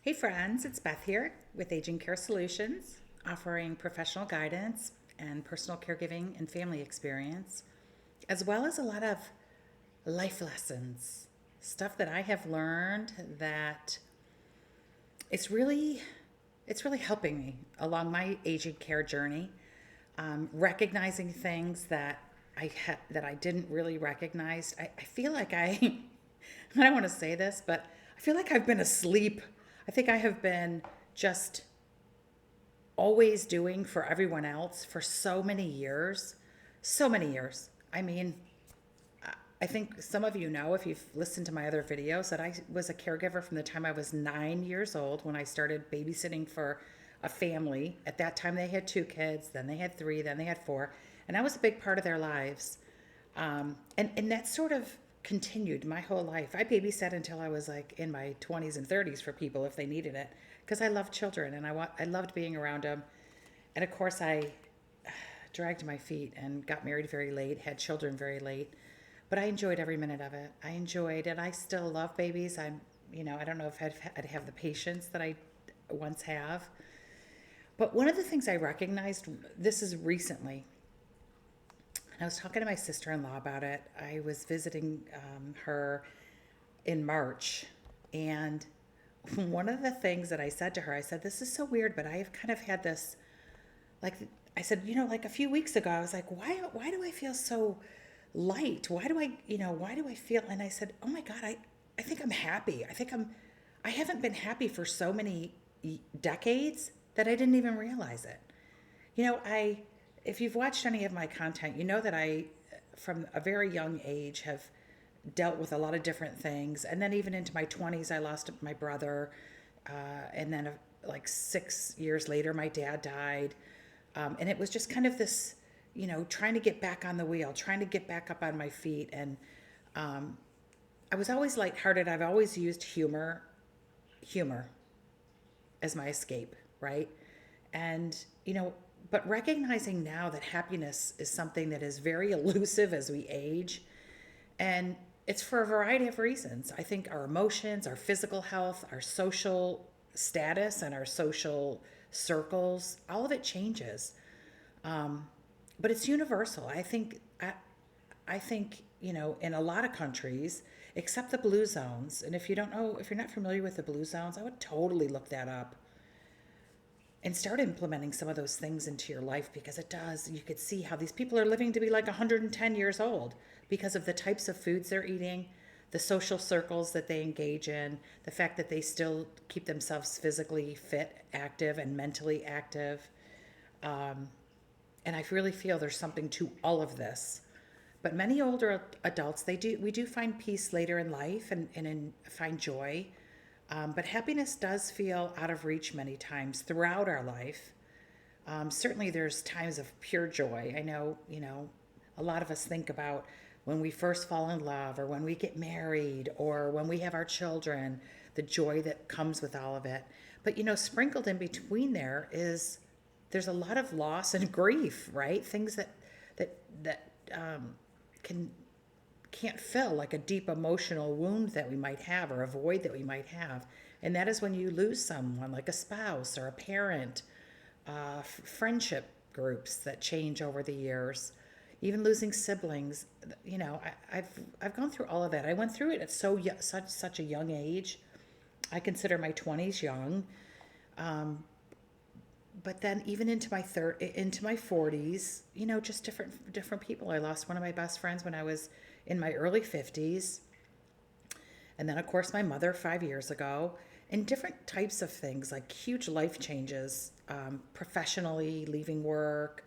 Hey friends, it's Beth here with Aging Care Solutions, offering professional guidance and personal caregiving and family experience, as well as a lot of life lessons, stuff that I have learned that it's really it's really helping me along my aging care journey, recognizing things that that I didn't really recognize. I feel like I don't want to say this, but I feel like I've been asleep. I think I have been just always doing for everyone else for so many years. So many years. I mean, I think some of you know, if you've listened to my other videos, that I was a caregiver from the time I was 9 years old when I started babysitting for a family. At that time, they had two kids, then they had three, then they had four, and I was a big part of their lives. And that sort of continued my whole life. I babysat until I was like in my 20s and 30s for people if they needed it because I love children and I loved being around them. And of course, I dragged my feet and got married very late, had children very late. But I enjoyed every minute of it. I enjoyed, and I still love babies. I don't know if I'd have the patience that I once have. But one of the things I recognized, this is recently, and I was talking to my sister in law about it. I was visiting her in March, and one of the things that I said to her, I said, "This is so weird, but I've kind of had this, like, I said, like a few weeks ago, I was like, why do I feel so light? Why do I feel?" And I said, "Oh my God, I think I'm happy. I haven't been happy for so many decades that I didn't even realize it. If you've watched any of my content, you know that from a very young age, have dealt with a lot of different things. And then even into my 20s, I lost my brother. And then, like 6 years later, my dad died. And it was just kind of this, trying to get back on the wheel, trying to get back up on my feet. And I was always lighthearted. I've always used humor as my escape, right? And, but recognizing now that happiness is something that is very elusive as we age, and it's for a variety of reasons. I think our emotions, our physical health, our social status, and our social circles, all of it changes. But it's universal. I think, in a lot of countries, except the blue zones, and if you're not familiar with the blue zones, I would totally look that up and start implementing some of those things into your life because it does. You could see how these people are living to be like 110 years old because of the types of foods they're eating, the social circles that they engage in, the fact that they still keep themselves physically fit, active, and mentally active. And I really feel there's something to all of this. But many older adults, we do find peace later in life and find joy. But happiness does feel out of reach many times throughout our life. Certainly, there's times of pure joy. I know, a lot of us think about when we first fall in love, or when we get married, or when we have our children, the joy that comes with all of it. But, sprinkled in between there's a lot of loss and grief, right? Things that can can't fill, like a deep emotional wound that we might have or a void that we might have. And that is when you lose someone, like a spouse or a parent, friendship groups that change over the years, even losing siblings. I've gone through all of that. I went through it at such a young age. I consider my 20s young. But then even into my 40s, just different people. I lost one of my best friends when I was in my early 50s, and then of course my mother 5 years ago, and different types of things like huge life changes. Professionally, leaving work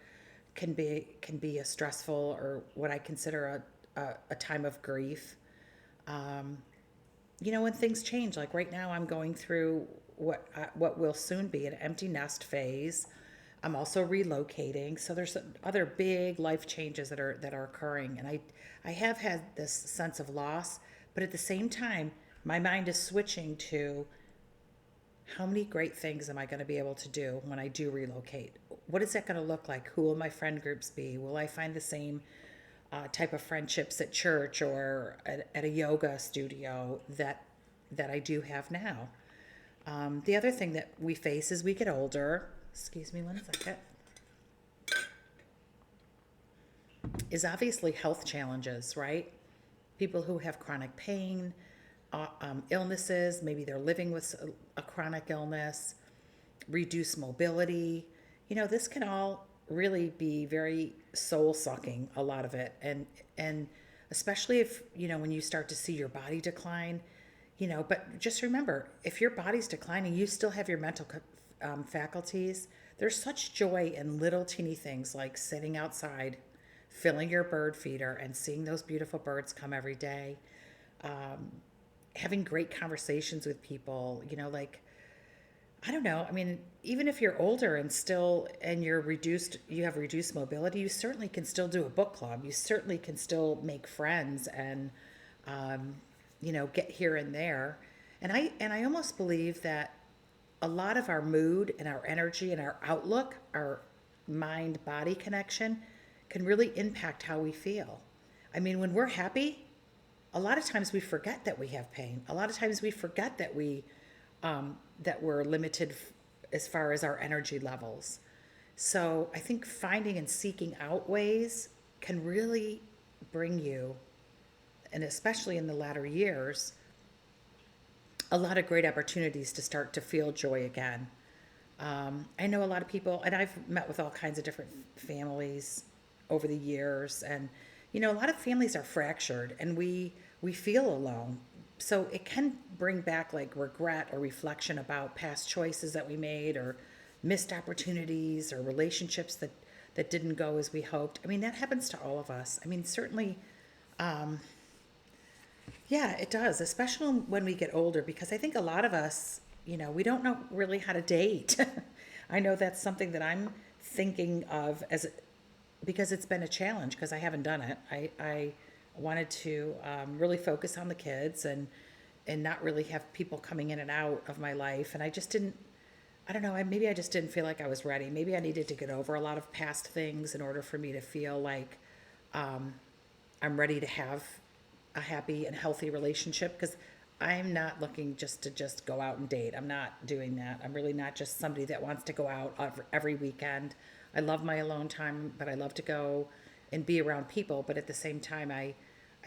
can be a stressful, or what I consider a time of grief. When things change, like right now I'm going through what will soon be an empty nest phase. I'm also relocating, so there's other big life changes that are occurring, and I have had this sense of loss, but at the same time, my mind is switching to how many great things am I going to be able to do when I do relocate? What is that going to look like? Who will my friend groups be? Will I find the same type of friendships at church or at a yoga studio that I do have now? The other thing that we face as we get older, excuse me one second, is obviously health challenges, right? People who have chronic pain, illnesses, maybe they're living with a chronic illness, reduced mobility. This can all really be very soul sucking, a lot of it. And especially if, when you start to see your body decline, but just remember, if your body's declining, you still have your mental faculties. There's such joy in little teeny things like sitting outside, filling your bird feeder and seeing those beautiful birds come every day. Having great conversations with people, like, I don't know. I mean, even if you're older and you have reduced mobility, you certainly can still do a book club. You certainly can still make friends and, get here and there. And I almost believe that a lot of our mood and our energy and our outlook, our mind body connection can really impact how we feel. I mean, when we're happy, a lot of times we forget that we have pain. A lot of times we forget that we're limited as far as our energy levels. So I think finding and seeking out ways can really bring you, and especially in the latter years, a lot of great opportunities to start to feel joy again. I know a lot of people, and I've met with all kinds of different families over the years, and a lot of families are fractured, and we feel alone. So it can bring back like regret or reflection about past choices that we made, or missed opportunities, or relationships that didn't go as we hoped. I mean, that happens to all of us. I mean, certainly, yeah, it does, especially when we get older, because I think a lot of us, we don't know really how to date. I know that's something that I'm thinking of because it's been a challenge, because I haven't done it. I wanted to really focus on the kids and not really have people coming in and out of my life. And I just didn't, I don't know, maybe I just didn't feel like I was ready. Maybe I needed to get over a lot of past things in order for me to feel like I'm ready to have a happy and healthy relationship, because I'm not looking just go out and date. I'm not doing that. I'm really not just somebody that wants to go out every weekend. I love my alone time, but I love to go and be around people. But at the same time, I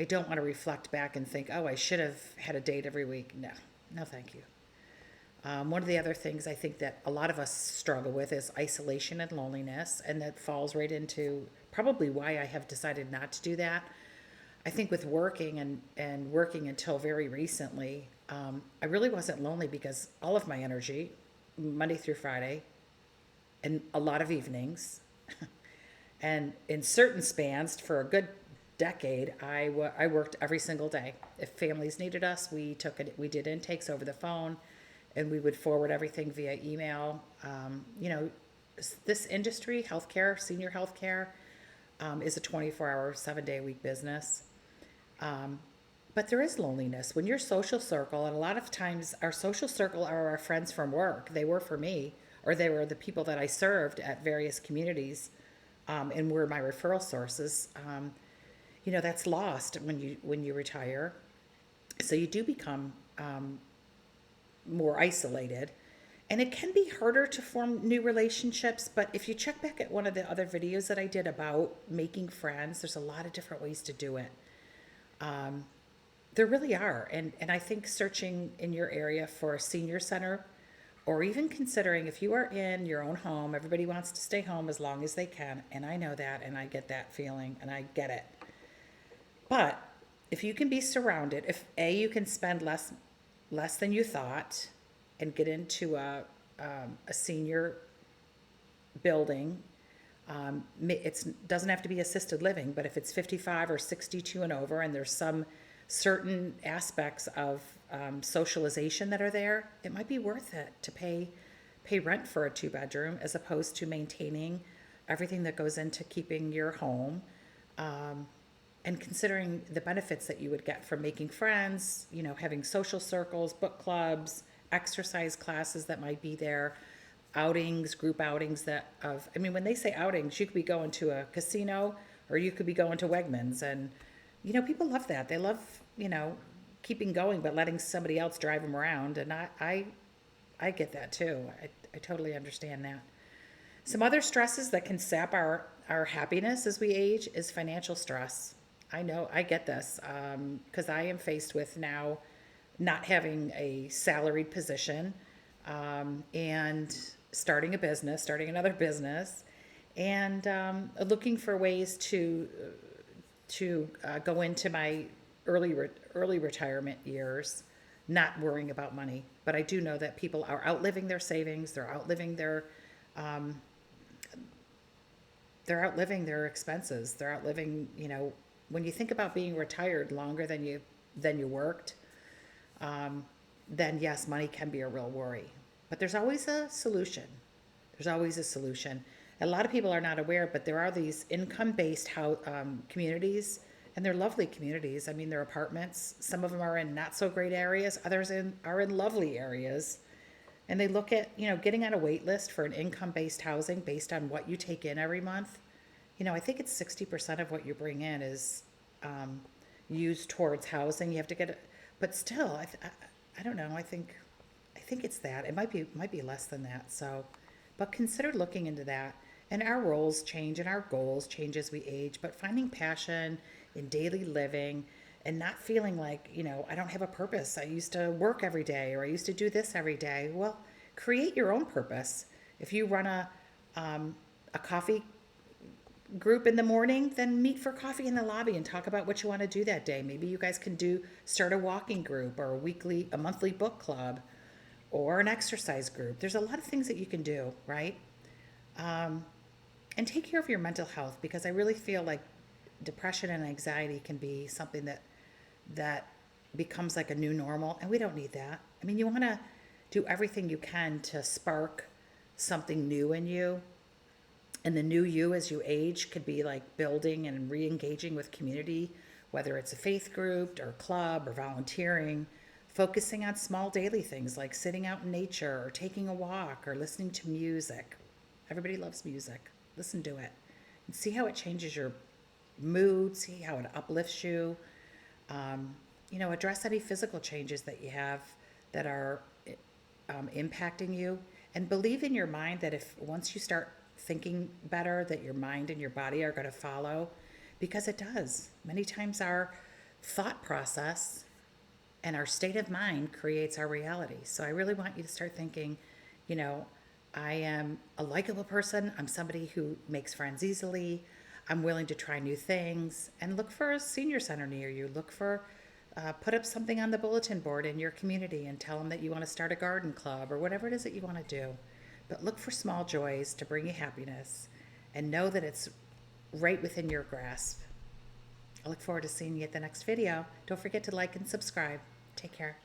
don't want to reflect back and think, oh, I should have had a date every week. No, thank you. One of the other things I think that a lot of us struggle with is isolation and loneliness, and that falls right into probably why I have decided not to do that. I think with working and working until very recently, I really wasn't lonely, because all of my energy, Monday through Friday, and a lot of evenings, and in certain spans for a good decade, I worked every single day. If families needed us, we did intakes over the phone, and we would forward everything via email. This industry, healthcare, senior healthcare, is a 24-hour, 7-day-a-week business. But there is loneliness when your social circle, and a lot of times our social circle are our friends from work. They were for me, or they were the people that I served at various communities, and were my referral sources. That's lost when you retire. So you do become more isolated, and it can be harder to form new relationships. But if you check back at one of the other videos that I did about making friends, there's a lot of different ways to do it. There really are. And I think searching in your area for a senior center, or even considering if you are in your own home, everybody wants to stay home as long as they can. And I know that, and I get that feeling, and I get it. But if you can be surrounded, if you can spend less than you thought and get into a senior building, it doesn't have to be assisted living, but if it's 55 or 62 and over, and there's some certain aspects of socialization that are there, it might be worth it to pay rent for a 2-bedroom as opposed to maintaining everything that goes into keeping your home, and considering the benefits that you would get from making friends, having social circles, book clubs, exercise classes that might be there, outings, group outings when they say outings, you could be going to a casino, or you could be going to Wegmans, and people love that. They love keeping going, but letting somebody else drive them around. And I I get that too. I totally understand that. Some other stresses that can sap our happiness as we age is financial stress. I know I get this because I am faced with now not having a salaried position and starting another business, and looking for ways to go into my early retirement years, not worrying about money. But I do know that people are outliving their savings. Um, they're outliving their expenses. They're outliving, when you think about being retired longer than you worked, then yes, money can be a real worry. But there's always a solution. There's always a solution. A lot of people are not aware, but there are these income-based communities, and they're lovely communities. I mean, they're apartments. Some of them are in not so great areas. Others are in lovely areas. And they look at, getting on a wait list for an income-based housing based on what you take in every month. I think it's 60% of what you bring in is used towards housing. You have to get it, but still, I don't know. I think it's that. It might be less than that. So, but consider looking into that. And our roles change and our goals change as we age. But finding passion in daily living and not feeling like, I don't have a purpose. I used to work every day, or I used to do this every day. Well, create your own purpose. If you run a coffee group in the morning, then meet for coffee in the lobby and talk about what you want to do that day. Maybe you guys can start a walking group, or a monthly book club, or an exercise group. There's a lot of things that you can do, right? And take care of your mental health, because I really feel like depression and anxiety can be something that becomes like a new normal, and we don't need that. I mean, you want to do everything you can to spark something new in you. And the new you as you age could be like building and re-engaging with community, whether it's a faith group or club or volunteering, focusing on small daily things like sitting out in nature or taking a walk or listening to music. Everybody loves music. Listen to it and see how it changes your mood, see how it uplifts you. Address any physical changes that you have that are impacting you, and believe in your mind that if once you start thinking better, that your mind and your body are going to follow, because it does. Many times our thought process and our state of mind creates our reality. So I really want you to start thinking, I am a likable person. I'm somebody who makes friends easily. I'm willing to try new things, and look for a senior center near you. Put up something on the bulletin board in your community and tell them that you want to start a garden club or whatever it is that you want to do. But look for small joys to bring you happiness, and know that it's right within your grasp. I look forward to seeing you at the next video. Don't forget to like and subscribe. Take care.